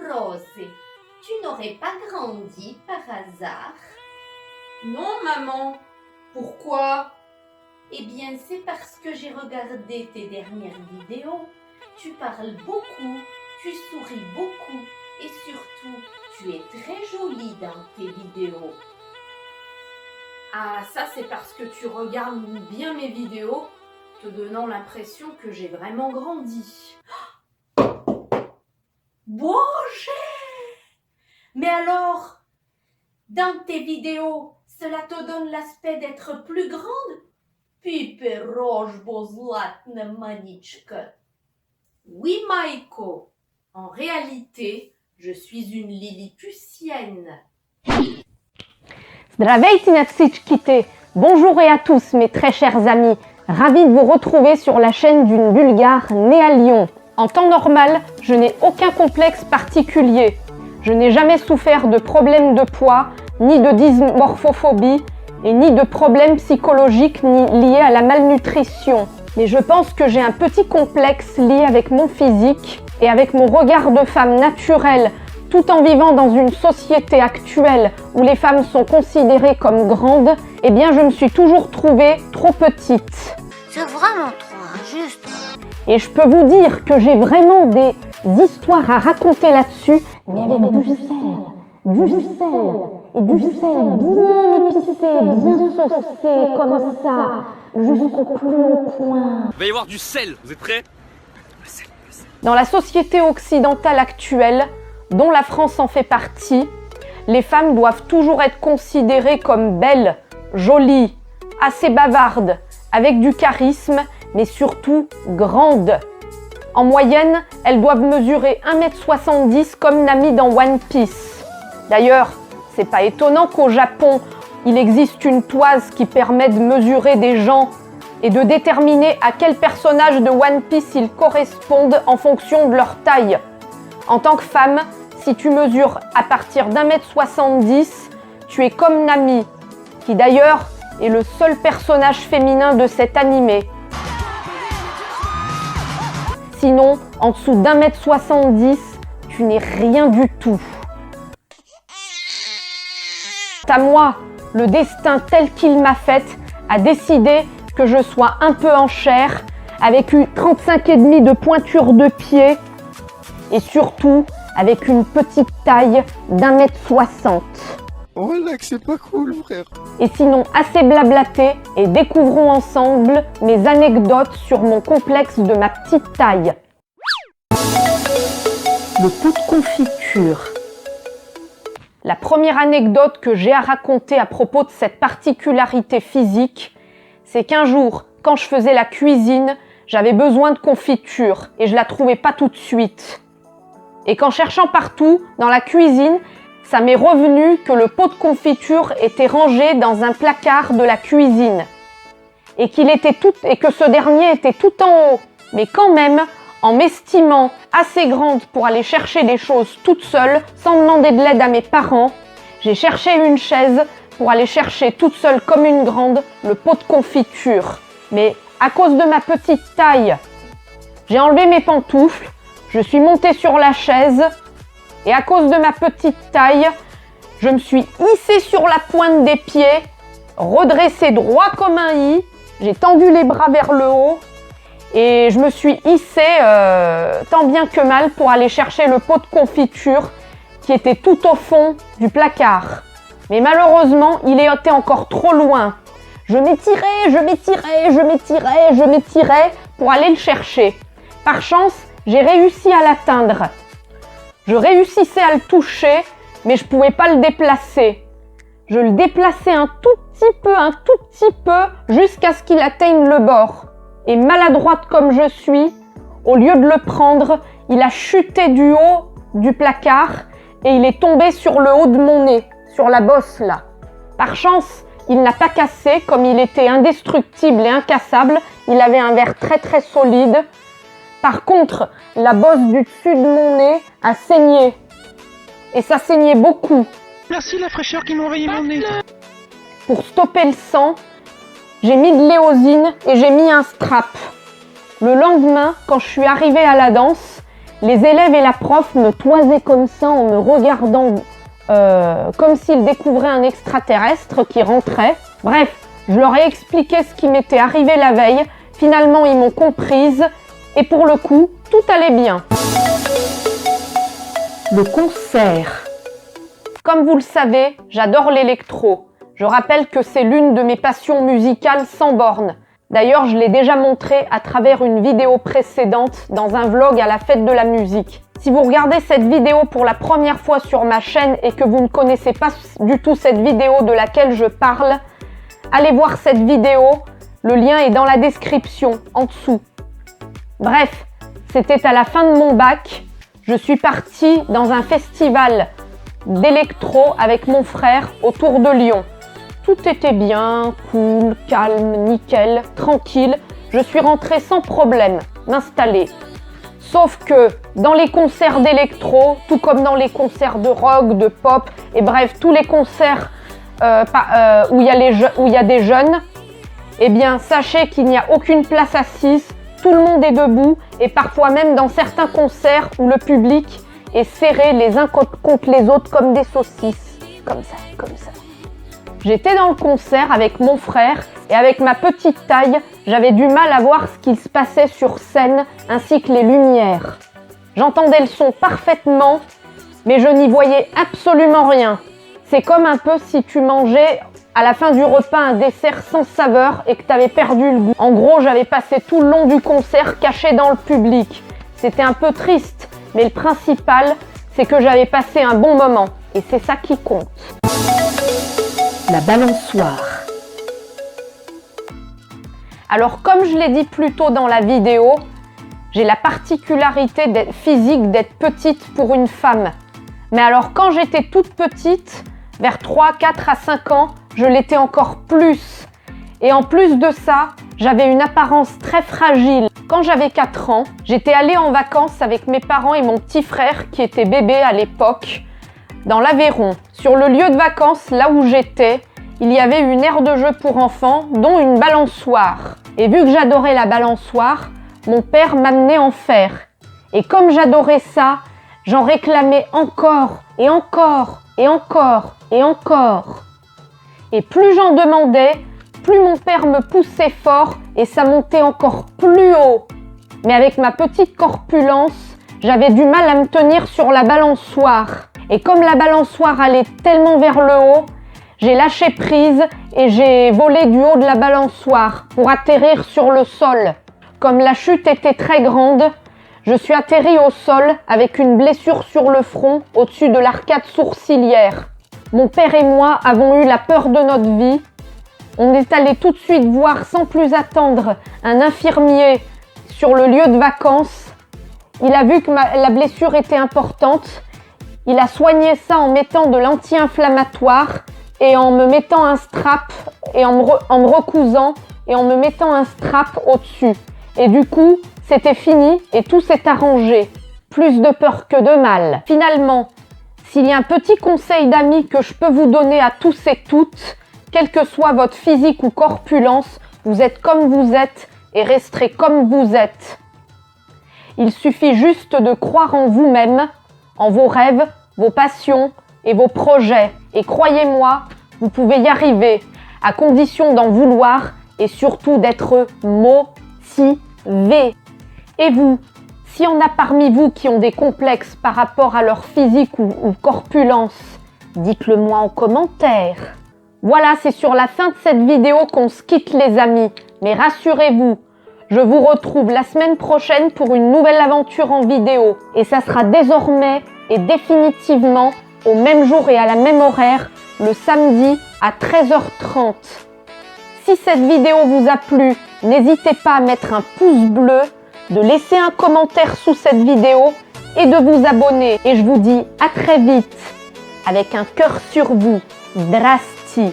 Rose, tu n'aurais pas grandi par hasard? Non, maman. Pourquoi? Eh bien, c'est parce que j'ai regardé tes dernières vidéos. Tu parles beaucoup, tu souris beaucoup et surtout, tu es très jolie dans tes vidéos. Ah, ça c'est parce que tu regardes bien mes vidéos, te donnant l'impression que j'ai vraiment grandi. Bouger! Mais alors, dans tes vidéos, cela te donne l'aspect d'être plus grande? Piperoj bozlatna manichka. Oui, Maïko, en réalité, je suis une Lilliputienne. Здравейте на всичките! Bonjour et à tous mes très chers amis, ravi de vous retrouver sur la chaîne d'une Bulgare née à Lyon. En temps normal, je n'ai aucun complexe particulier. Je n'ai jamais souffert de problèmes de poids, ni de dysmorphophobie, et ni de problèmes psychologiques ni liés à la malnutrition. Mais je pense que j'ai un petit complexe lié avec mon physique et avec mon regard de femme naturelle, tout en vivant dans une société actuelle où les femmes sont considérées comme grandes, eh bien je me suis toujours trouvée trop petite. C'est vraiment trop injuste. Et je peux vous dire que j'ai vraiment des histoires à raconter là-dessus, mais avec du sel et du sel bien épicé, bien saucé, comme ça, jusqu'au plus haut point. Il va y avoir du sel, vous êtes prêts? Dans la société occidentale actuelle, dont la France en fait partie, les femmes doivent toujours être considérées comme belles, jolies, assez bavardes, avec du charisme, mais surtout grandes. En moyenne, elles doivent mesurer 1,70 m comme Nami dans One Piece. D'ailleurs, c'est pas étonnant qu'au Japon, il existe une toise qui permet de mesurer des gens et de déterminer à quel personnage de One Piece ils correspondent en fonction de leur taille. En tant que femme, si tu mesures à partir d'1,70 m, tu es comme Nami, qui d'ailleurs est le seul personnage féminin de cet animé. Sinon, en dessous d'1,70 m, tu n'es rien du tout. À moi, le destin tel qu'il m'a faite a décidé que je sois un peu en chair, avec une 35,5 de pointure de pied et surtout avec une petite taille d'1,60 m. Voilà que c'est pas cool, frère. Et sinon, assez blablaté et découvrons ensemble mes anecdotes sur mon complexe de ma petite taille. Le pot de confiture. La première anecdote que j'ai à raconter à propos de cette particularité physique, c'est qu'un jour, quand je faisais la cuisine, j'avais besoin de confiture et je la trouvais pas tout de suite. Et qu'en cherchant partout, dans la cuisine, ça m'est revenu que le pot de confiture était rangé dans un placard de la cuisine. Et que ce dernier était tout en haut. Mais quand même, en m'estimant assez grande pour aller chercher des choses toute seule, sans demander de l'aide à mes parents, j'ai cherché une chaise pour aller chercher toute seule comme une grande le pot de confiture. Mais à cause de ma petite taille, j'ai enlevé mes pantoufles, je suis montée sur la chaise et à cause de ma petite taille, je me suis hissée sur la pointe des pieds, redressée droit comme un i, j'ai tendu les bras vers le haut et je me suis hissée tant bien que mal pour aller chercher le pot de confiture qui était tout au fond du placard. Mais malheureusement, il était encore trop loin. Je m'étirais pour aller le chercher. Par chance, j'ai réussi à l'atteindre. Je réussissais à le toucher, mais je ne pouvais pas le déplacer. Je le déplaçais un tout petit peu, jusqu'à ce qu'il atteigne le bord. Et maladroite comme je suis, au lieu de le prendre, il a chuté du haut du placard et il est tombé sur le haut de mon nez, sur la bosse là. Par chance, il n'a pas cassé, comme il était indestructible et incassable, il avait un verre très solide. Par contre, la bosse du dessus de mon nez a saigné. Et ça saignait beaucoup. Merci la fraîcheur qui m'a envahi mon nez. Pour stopper le sang, j'ai mis de l'éosine et j'ai mis un strap. Le lendemain, quand je suis arrivée à la danse, Les élèves et la prof me toisaient comme ça en me regardant comme s'ils découvraient un extraterrestre qui rentrait. Bref, je leur ai expliqué ce qui m'était arrivé la veille. Finalement, ils m'ont comprise et pour le coup, tout allait bien. Le concert. Comme vous le savez, j'adore l'électro. Je rappelle que c'est l'une de mes passions musicales sans bornes. D'ailleurs, je l'ai déjà montré à travers une vidéo précédente dans un vlog à la fête de la musique. Si vous regardez cette vidéo pour la première fois sur ma chaîne et que vous ne connaissez pas du tout cette vidéo de laquelle je parle, allez voir cette vidéo, le lien est dans la description, en dessous. Bref, c'était à la fin de mon bac, je suis partie dans un festival d'électro avec mon frère autour de Lyon. Tout était bien, cool, calme, nickel, tranquille. Je suis rentrée sans problème, m'installer. Sauf que dans les concerts d'électro, tout comme dans les concerts de rock, de pop, et bref, tous les concerts où il y a des jeunes, eh bien, sachez qu'il n'y a aucune place assise, tout le monde est debout, et parfois même dans certains concerts où le public est serré les uns contre les autres comme des saucisses. Comme ça, comme ça. J'étais dans le concert avec mon frère et avec ma petite taille, j'avais du mal à voir ce qu'il se passait sur scène ainsi que les lumières. J'entendais le son parfaitement, mais je n'y voyais absolument rien. C'est comme un peu si tu mangeais à la fin du repas un dessert sans saveur et que tu avais perdu le goût. En gros, j'avais passé tout le long du concert caché dans le public. C'était un peu triste, mais le principal, c'est que j'avais passé un bon moment et c'est ça qui compte. La balançoire. Alors comme je l'ai dit plus tôt dans la vidéo, j'ai la particularité physique d'être petite pour une femme. Mais alors quand j'étais toute petite, vers 3, 4 à 5 ans, je l'étais encore plus. Et en plus de ça, j'avais une apparence très fragile. Quand j'avais 4 ans, j'étais allée en vacances avec mes parents et mon petit frère qui était bébé à l'époque, dans l'Aveyron. Sur le lieu de vacances, là où j'étais, il y avait une aire de jeu pour enfants, dont une balançoire. Et vu que j'adorais la balançoire, mon père m'amenait en faire. Et comme j'adorais ça, j'en réclamais encore, et encore, et encore, et encore. Et plus j'en demandais, plus mon père me poussait fort, et ça montait encore plus haut. Mais avec ma petite corpulence, j'avais du mal à me tenir sur la balançoire. Et comme la balançoire allait tellement vers le haut, j'ai lâché prise et j'ai volé du haut de la balançoire pour atterrir sur le sol. Comme la chute était très grande, je suis atterrie au sol avec une blessure sur le front au-dessus de l'arcade sourcilière. Mon père et moi avons eu la peur de notre vie. On est allé tout de suite voir sans plus attendre un infirmier sur le lieu de vacances. Il a vu que la blessure était importante. Il a soigné ça en mettant de l'anti-inflammatoire et en me mettant un strap et en me recousant et en me mettant un strap au-dessus. Et du coup, c'était fini et tout s'est arrangé. Plus de peur que de mal. Finalement, s'il y a un petit conseil d'amis que je peux vous donner à tous et toutes, quel que soit votre physique ou corpulence, vous êtes comme vous êtes et resterez comme vous êtes. Il suffit juste de croire en vous-même, en vos rêves, vos passions et vos projets. Et croyez-moi, vous pouvez y arriver, à condition d'en vouloir et surtout d'être motivé. Et vous, s'il y en a parmi vous qui ont des complexes par rapport à leur physique ou corpulence, dites-le moi en commentaire. Voilà, c'est sur la fin de cette vidéo qu'on se quitte les amis. Mais rassurez-vous, je vous retrouve la semaine prochaine pour une nouvelle aventure en vidéo. Et ça sera désormais et définitivement au même jour et à la même horaire, le samedi à 13h30. Si cette vidéo vous a plu, n'hésitez pas à mettre un pouce bleu, de laisser un commentaire sous cette vidéo et de vous abonner. Et je vous dis à très vite avec un cœur sur vous, Drasti.